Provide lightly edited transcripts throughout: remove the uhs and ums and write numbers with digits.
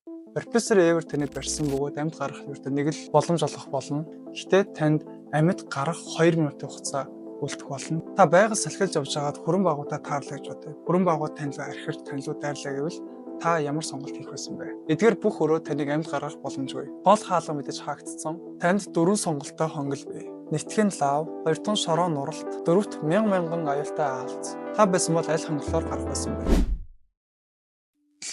Профессор Эвер таны барьсан бөгөөд амьд гарах юурт нэг л боломж олгох болно. Гэхдээ танд амьд гарах 2 минутын хугацаа үлдэх болно. Та байгаль салхилж явж байгаад хүрэн байгуудаа таарлаа гэж бодъё. Хүрэн байгууд танд архирч танилуу дайрлаа гэвэл та ямар сонголт хийх байсан бэ? Эдгээр бүх өрөө таныг амьд гаргах боломжгүй. Гол хаалга мэдээж хаагдсан. Танд 4 сонголттой хонгил бий. Нэгтгэн лав, 2 тун шороо нуралт, 4-т мянган аюултай аалц. Та байсан бол аль хонглоор гарах байсан бэ?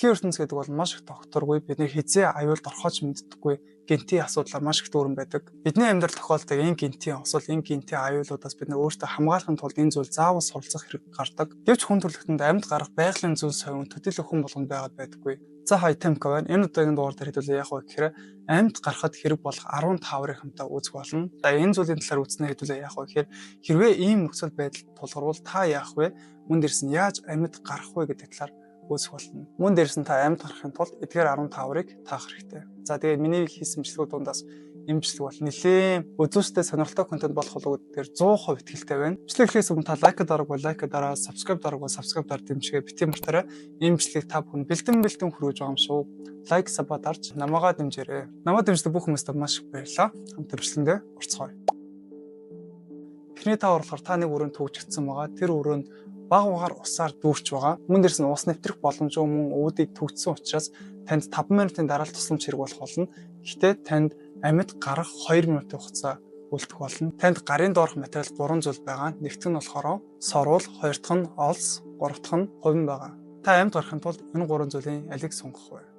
Дэлхийн ертөнц гэдэг бол маш их тогтворгүй. Бидний хизээ аюулд орхож мэддэггүй гинтийн асуудлаар маш их дүүрэн байдаг. Бидний амьдрал тохиолдог энэ гинтийн осол, энэ гинтийн аюулуудаас бид өөрсдөө хамгаалахын тулд энэ зүйл заавал суралцах хэрэг гардаг. Гэвч хүн төрөлхтөнд амьд гарах байгалийн зүйл совин төдийлөх хүн болгонд байгаад байдаггүй. За хайтемк байна. Энэ удаагийн дугаар дээр хэдүүлээ яах вэ гэхээр амьд гарахад хэрэг болох 15-ыг хамтаа үзэх болно. За энэ зүйлийн талаар үзнэ хэдүүлээ яах вэ гэхээр хэрвээ ийм нөхцөл байдал тулгарвал та яах вэ? Мөн дээрс нь яаж амьд гарах вэ гэдэг талаар үзэх болно. Мөн дээрс нь та амьд гарахын тулд эдгээр 15-ыг таах хэрэгтэй. За тэгээд миний хийсэн бичлэгүүд дундаас энэ бичлэг бол нэлээд үзүүстэй сонирхолтой контент болох болгоод дээр 100% итгэлтэй байна. Бичлэг хийхээс өмнө та лайк дараагүй лайк дараа, subscribe дараагүй subscribe дараа дэмжгээ бити мартаарай. Энэ бичлэгийг та бүхэн бэлдэн хүргэж байгаа юм шүү. Лайк саба дарж намаагаа дэмжээрэй. Намаа дэмждэг бүх хүмүүстээ маш их баярлалаа. Хамт бичлэгэндээ орцгоё. Эхний та орлохоор та нэг өрөөнд төгжигдсэн байгаа. Тэр өрөөнд баг угаар усаар дүүрч байгаа. Мөн дээрс нь ус нэвтрэх боломжгүй мөн үүдийг төгссөн учраас танд 5 минутын дараа л тусламж хэрэг болох болно. Гэхдээ танд амьд гарах 2 минутын хугацаа үлдэх болно. Танд гарын доорх материал 3 зүйл байгаа. Нэгт нь болохоор сорвол, хоёр дахь нь олс, гурав дахь нь хувин байгаа. Та амьд гарахын тулд энэ 3 зүйлийн алийг сонгох вэ?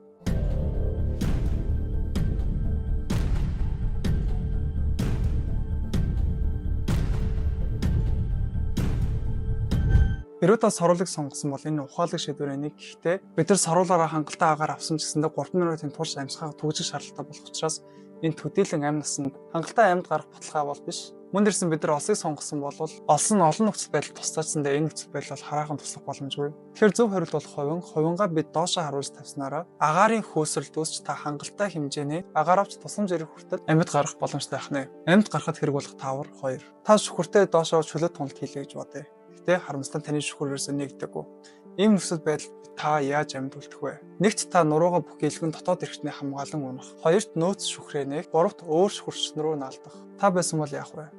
Хэрвээ та сорволыг сонгосон бол энэ ухаалаг шийдвэрийн нэг. Гэхдээ бид нар сорволоороо хангалттай агаар авсан ч гэсэндээ 3 минутын турш амьсгалаа төгжих шаардлагатай болох учраас энэ төдийлөн амь насанд хангалттай амьд гарах баталгаа бол биш. Мөн дээрсэн бид нар олсыг сонгосон бол олсон олон нөхцөл байдал тусдаачсандаа энэ нөхцөл байдал бол хараахан туслах боломжгүй. Тэгэхээр зөв хариулт бол хувингаа бид доошоо харуулж тавьснараа агаарын хөөсрөл дүүсч та хангалттай хэмжээний агаар авч тусламж ирэх хүртэл амьд гарах боломжтой байх нэ. Амьд гарахад хэрэг болох таавар 2. Та шүхүртэй доошоо чөлөө туналт хийлээ гэж бодъё. Тэ харамсалтай таны шүхрээс нэгдэггүй. Ийм нөхцөл байдал та яаж амьд үлдэх вэ? Нэгт та нуруугаа бүхэлгэн дотоод эрхтний хамгаалан унах. Хоёрт нөөц шүхрээ нээх, гуравт өөр шүхэрчнэр рүү наалдах. Та байсан бол яах вэ?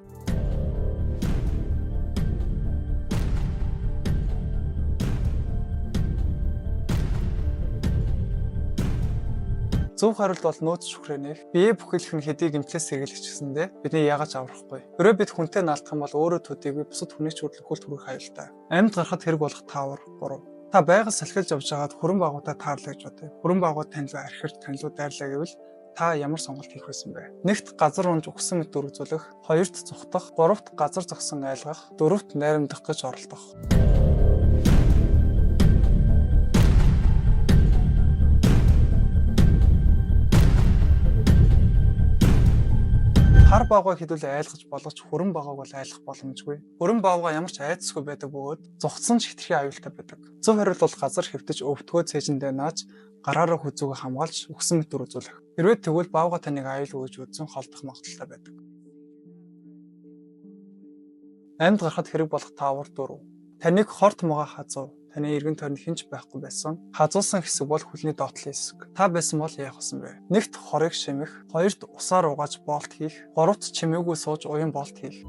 Зөв хариулт бол нөөц шүхрээ нээх. Бие бүхэлдэх нь хэдий гэмтлээс сэргийлэх гэсэндээ бидний яагаад аврахгүй. Өөрөө бид хүнтэй наалдах юм бол өөрөө төдийгүй бусад хүнийг ч хүртэл хүрэх аюултай. Амьд гарахад хэрэг болох таавар 3. Та байгаль салхилж явж байгаад хүрэн байгуудаа таарлаа гэж бодъё. Хүрэн байгууд танилуу архирч танилуу дайрлаа гэвэл та ямар сонголт хийх байсан бэ? Нэгт газар унж өгсөн мэт дүрзүүлэх, хоёрт зүхтах, гуравт газар зогсон айлгах, дөрөвт найрамдах гэж оролдох. Хар баавгай хэдүүлээ айлгаж болгоч хүрэн баавгайг бол айлгах боломжгүй. Хүрэн баавгай ямар ч айцсгүй байдаг бөгөөд зогцсон ч хитрхи аюултай байдаг. Зөв хариулт бол газар хэвтэж өвдгөө цээжиндээ нааж гараараа хүзүүгээ хамгаалж өгсөн мэт дүр үзүүлэх. Хэрвээ тэгвэл баавгай таныг аюул өгж үзэн холдох магадaltaй байдаг. Амьд гарахад хэрэг болох таавар 4. Таныг хорт мугаа хазуу. Таны эргэн тойронд хинч байхгүй байсан. Хазуулсан хэсэг бол хөлний доотлын хэсэг. Та байсан бол яах вэ бэ? Нэгт хорыг шимэх, хоёрт усаар угааж болт хийх, гуравт чимээгүй сууж уян болт хийх.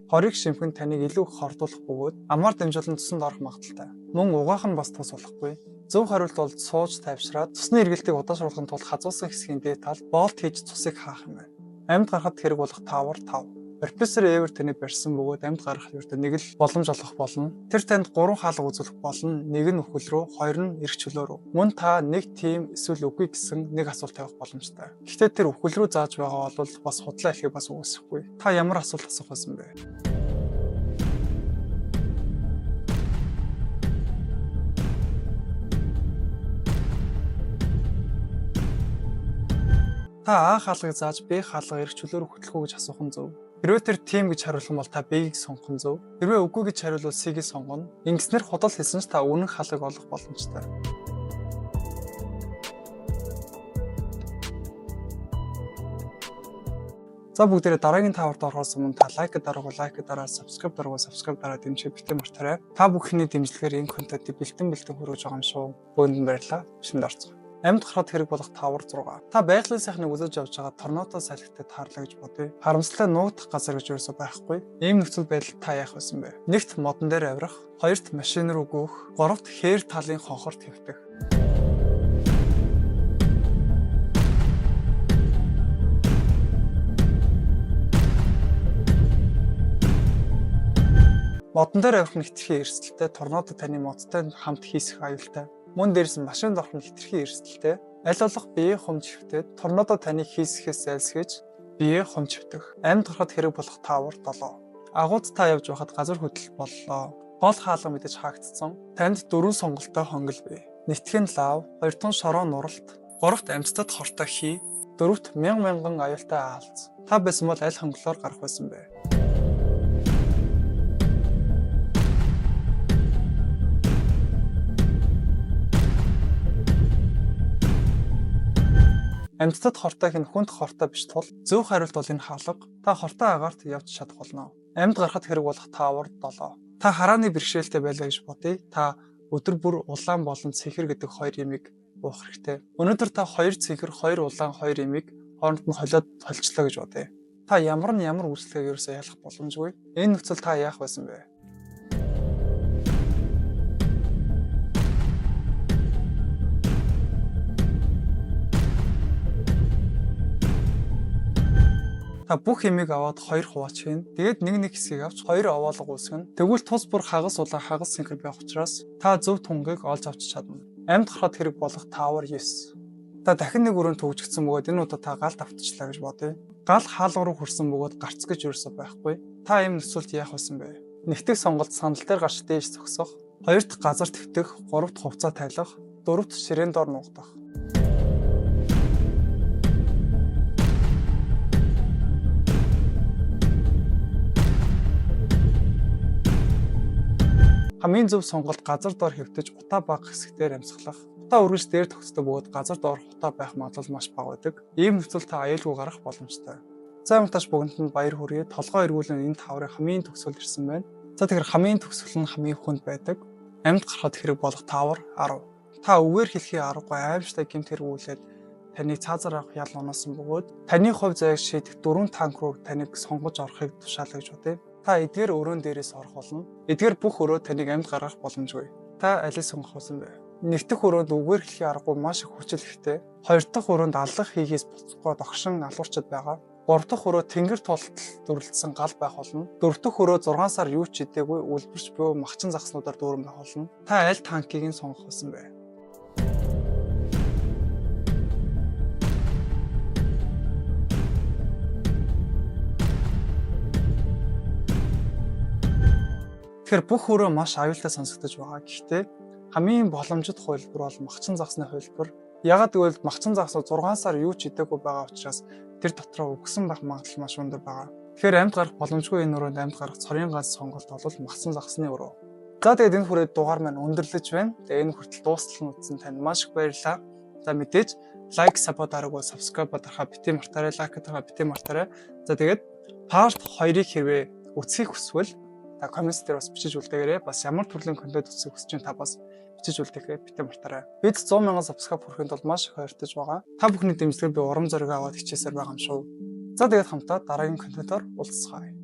Хорыг шимэх нь таныг илүү их хордуулах бөгөөд амар дамжуулан цуснд орох магадaltaй. Мөн угаах нь бас тус болохгүй. Зөв хариулт бол сууж тайвшраад цусны эргэлтийг удаашруулахын тулд хазуулсан хэсгийн дээд тал болт хийж цусыг хаах юм байна. Амьд гарахад хэрэг болох таавар 5. Профессор Эвер таны барьсан бөгөөд амьд гарах юурт нэг л боломж олгох болно. Тэр танд 3 хаалга үзүүлэх болно. Нэг нь өхөл рүү, хоёр нь эрх чөлөө рүү. Мөн та нэг тийм эсвэл үгүй гэсэн нэг асуулт тавих боломжтой. Гэхдээ тэр өхөл рүү зааж байгаа бол бас худлаа хэлхийг бас үүсэхгүй. Та ямар асуулт асуух байсан бэ? Та А хаалгыг зааж Б хаалга эрх чөлөөр хөтлөх үү гэж асуух нь зөв. Хэрвээ тэр тийм гэж хариулах юм бол та Б-ийг сонгох нь зөв. Хэрвээ үгүй гэж хариулвал C-ийг сонгоно. Ингэснээр худал хэлсэн ч та үнэн хаалгыг олох боломжтой. За бүгдээрээ дараагийн тааварт орохоос өмнө та лайк дараагаа, subscribe дараагаа дэмжиж битгий мартаарай. Та бүхний дэмжлэгээр энэ контентыг бэлтэн хүргэж байгаа юм шүү. Бүгдэнд баярлалаа. Бишэнд орцгоо. Амьд гарахад хэрэг болох таавар 6. Та байгалийн сайхныг үзэж явж байгаа торнадо салхитай таарлаа гэж бодъё. Харамсалтай нуугдах газар гэж юусоо байхгүй. Ийм нөхцөл байдалд та яах вэ бэ? Нэгт модон дээр авирах, хоёрт машин руу гөөх, гуравт хээр талын хонхорт хэвтэх. Модон дээр авирах нь хэтэрхий эрсдэлтэй, торнадо таны модтой хамт хийсэх аюултай. Мөн дээрс нь машинд орох нь хэтэрхий эрсдэлтэй. Аль болох бие хумжихтэй, торнадо таны хийсгэхээс зайлсхийж бие хумживдэх. Амьд гарахад хэрэг болох таавар 7. Агууд та явж байхад газар хөдлөл боллоо. Гол хаалга мэдэж хаагдсан. Танд 4 сонголттой хонгил бий. Нэгтгэн лав, 2 тун шороо нуралт, 3-т амьтдад хортой хий, 4-т мянган аюултай аалз. Та байсан бол аль хонглоор гарах байсан бэ? Амьтдад хортой хин хүнд хортой биш тул зөв хариулт бол энэ хаалга. Та хортой агаарт явж чадах болно. Амьд гарахад хэрэг болох таавар 7. Та харааны бэрхшээлтэй байлаа гэж бодъё. Та өдөр бүр улаан болон цэнхэр гэдэг 2 ямиг уух хэрэгтэй. Өнөөдөр та 2 цэнхэр, 2 улаан, 2 ямиг хооронд нь холиод толчлоо гэж бодъё. Та ямар үйлчлэгийг ерөөсөө ялах боломжгүй. Энэ нөхцөл та яах байсан бэ? Та бүх ямиг аваад 2 хуваач хийн. Тэгээд нэг хэсгийг авч 2 овоолго үүсгэн. Тэгвэл тус бүр хагас улаан хагас цэнхэр байх учраас та зөв тунгийг олж авч чадна. Амьд гарахад хэрэг болох таавар 9. Та дахин нэг өрөөнд төвжигдсэн бөгөөд энэ удаа та галд автчихлаа гэж бодъё. Гал хаалга руу хүрсэн бөгөөд гарц гэж юусэн байхгүй. Та ийм нөхцөлд яах байсан бэ? Нэгтгэх сонголт сандал дээр гарч дээж зогсох, 2-т газар твтэх, 3-т хувцас тайлах, 4-т ширээн дор нуугдах. Хамгийн зөв сонголт газар доор хэвтэж утаа баг хэсгээр амьсгалах. Утаа үргэлж дээр төгсдөг бөгөөд газар доор утаа байх магадлал маш бага байдаг. Ийм нөхцөлд та аюулгүй гарах боломжтой. За юмтааш бүгдэнд баяр хүргэе. Толгой эргүүлэн энэ тааврын хамгийн төгсгөл ирсэн байна. За тэгэхээр хамгийн төгсгөл нь хамгийн хүнд байдаг. Амьд гарахад хэрэг болох таавар 10. Та үгээр хэлхий аргагүй аимштай гэмт хэрэгүүлээд таныг цаазаар авах ял оноосон бөгөөд таны хувь заяаг шийдэх 4 танк руу таныг сонгож орохыг тушаалаа гэж бодъё. Та эдгээр өрөөнд дээрээс орох болно. Эдгээр бүх өрөө таныг амьд гаргах боломжгүй. Та алийг сонгох байсан бэ? Нэгдэх өрөөнд үгээр хэлхий аргагүй маш их хүчил ихтэй. 2 дахь өрөөнд аллах хийгээс буцахгүй догшин алуурчд байгаа. 3 дахь өрөө тэнгэр тултал дүрлэлсэн гал байх болно. 4 дахь өрөө 6 сар юу ч идээгүй үлбэрч буй махчин загснуудаар дүүрэн байх болно. Та аль танкийг нь сонгох байсан бэ? Тэгэхээр бүх өрөө маш аюултай сонсогдож байгаа. Гэхдээ хамгийн боломжит хувилбар бол махчин загсны хувилбар. Ягаад гэвэл махчин загсууд 6 сар юу ч идээгүй байгаа учраас тэр дотроо өгсөн байх магадлал маш өндөр байгаа. Тэгэхээр амьд гарах боломжгүй энэ өрөөнд амьд гарах цорын ганц сонголт бол махчин загсны өрөө. За тэгээд энэ хүрээд дугаар маань өндөрлөж байна. Тэгээд энэ хүртэл дуустал нь үзсэн танд маш их баярлалаа. За мэдээж лайк, support дараагаа subscribe дарахаа битгий мартаарай, лайк дарахаа битгий мартаарай. За тэгээд part 2-ыг хэрвээ үзхийг хүсвэл та коммент дээр бас бичиж үлдээгээрэй. Бас ямар төрлийн контент үзэх хүсэж байна та бас бичиж үлдээгээрэй. Битээ мартаарай. Бид 100,000 subscribe хүрэхэд бол маш их баяртаж байгаа. Та бүхний дэмжлэгээр би урам зориг аваад хичээсээр байгаа юм шүү. За тэгээд хамтдаа дараагийн контентоор уулзцгаая.